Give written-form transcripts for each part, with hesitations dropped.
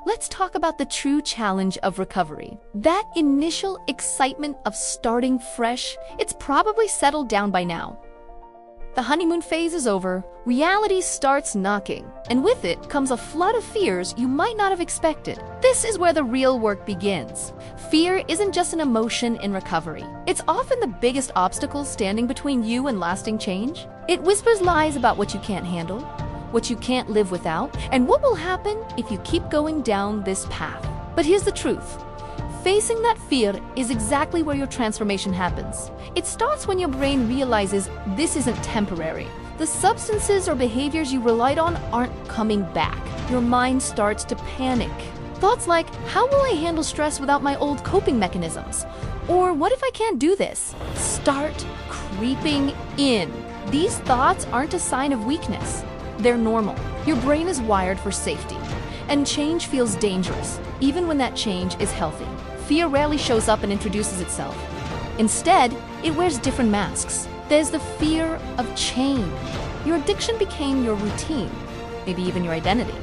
let's talk about the true challenge of recovery. That initial excitement of starting fresh, it's probably settled down by now. The honeymoon phase is over, reality starts knocking, and with it comes a flood of fears you might not have expected. This is where the real work begins. Fear isn't just an emotion in recovery. It's often the biggest obstacle standing between you and lasting change. It whispers lies about what you can't handle, what you can't live without, and what will happen if you keep going down this path. But here's the truth. Facing that fear is exactly where your transformation happens. It starts when your brain realizes this isn't temporary. The substances or behaviors you relied on aren't coming back. Your mind starts to panic. Thoughts like, how will I handle stress without my old coping mechanisms? Or what if I can't do this? Start creeping in. These thoughts aren't a sign of weakness. They're normal. Your brain is wired for safety. And change feels dangerous, even when that change is healthy. Fear rarely shows up and introduces itself. Instead, it wears different masks. There's the fear of change. Your addiction became your routine, maybe even your identity.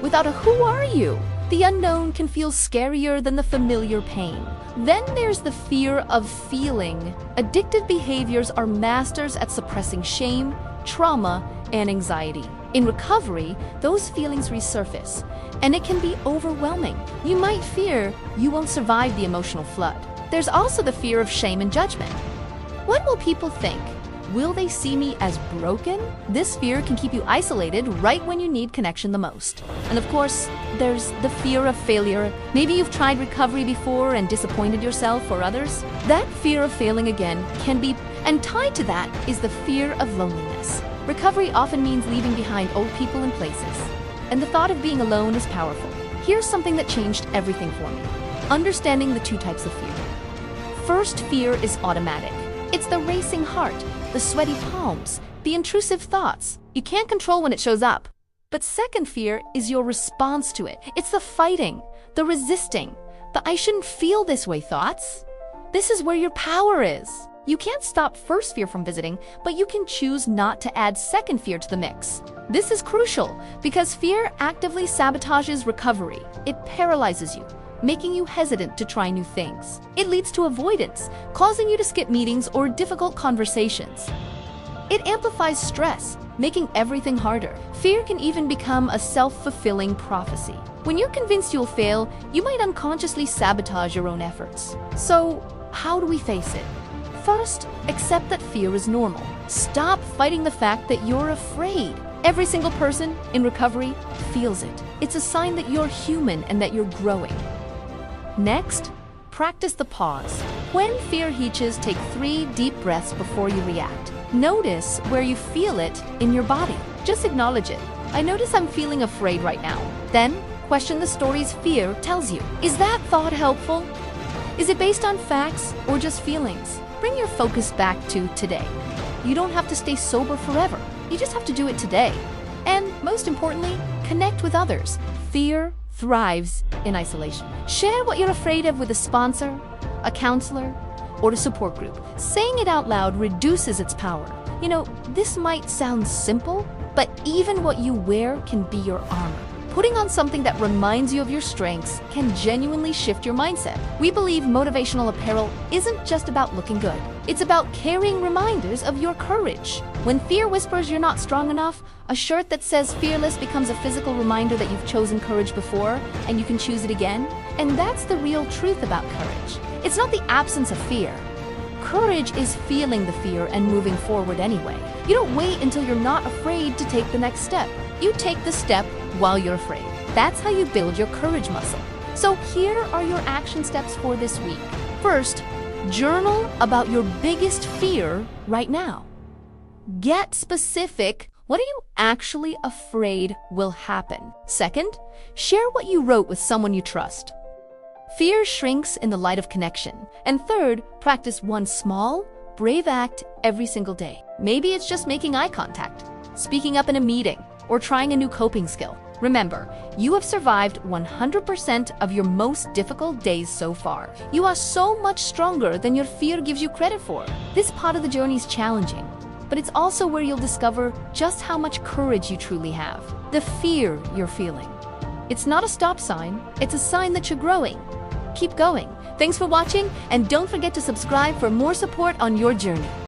Without a who are you, the unknown can feel scarier than the familiar pain. Then there's the fear of feeling. Addictive behaviors are masters at suppressing shame, trauma, and anxiety. In recovery, those feelings resurface, and it can be overwhelming. You might fear you won't survive the emotional flood. There's also the fear of shame and judgment. What will people think? Will they see me as broken? This fear can keep you isolated right when you need connection the most. And of course, there's the fear of failure. Maybe you've tried recovery before and disappointed yourself or others. That fear of failing again can be, and tied to that is the fear of loneliness. Recovery often means leaving behind old people and places, and the thought of being alone is powerful. Here's something that changed everything for me. Understanding the two types of fear. First fear is automatic. It's the racing heart, the sweaty palms, the intrusive thoughts. You can't control when it shows up. But second fear is your response to it. It's the fighting, the resisting, the I shouldn't feel this way thoughts. This is where your power is. You can't stop first fear from visiting, but you can choose not to add second fear to the mix. This is crucial because fear actively sabotages recovery. It paralyzes you, making you hesitant to try new things. It leads to avoidance, causing you to skip meetings or difficult conversations. It amplifies stress, making everything harder. Fear can even become a self-fulfilling prophecy. When you're convinced you'll fail, you might unconsciously sabotage your own efforts. So, how do we face it? First, accept that fear is normal. Stop fighting the fact that you're afraid. Every single person in recovery feels it. It's a sign that you're human and that you're growing. Next, practice the pause. When fear hitches, take 3 deep breaths before you react. Notice where you feel it in your body. Just acknowledge it. I notice I'm feeling afraid right now. Then, question the stories fear tells you. Is that thought helpful? Is it based on facts or just feelings? Bring your focus back to today. You don't have to stay sober forever. You just have to do it today. And most importantly, connect with others. Fear thrives in isolation. Share what you're afraid of with a sponsor, a counselor, or a support group. Saying it out loud reduces its power. You know, this might sound simple, but even what you wear can be your armor. Putting on something that reminds you of your strengths can genuinely shift your mindset. We believe motivational apparel isn't just about looking good. It's about carrying reminders of your courage. When fear whispers you're not strong enough, a shirt that says fearless becomes a physical reminder that you've chosen courage before and you can choose it again. And that's the real truth about courage. It's not the absence of fear. Courage is feeling the fear and moving forward anyway. You don't wait until you're not afraid to take the next step. You take the step while you're afraid. That's how you build your courage muscle. So here are your action steps for this week. First, journal about your biggest fear right now. Get specific. What are you actually afraid will happen? Second, share what you wrote with someone you trust. Fear shrinks in the light of connection. And third, practice one small, brave act every single day. Maybe it's just making eye contact, speaking up in a meeting, or trying a new coping skill. Remember, you have survived 100% of your most difficult days so far. You are so much stronger than your fear gives you credit for. This part of the journey is challenging, but it's also where you'll discover just how much courage you truly have. The fear you're feeling, It's not a stop sign, it's a sign that you're growing. Keep going. Thanks for watching, and don't forget to subscribe for more support on your journey.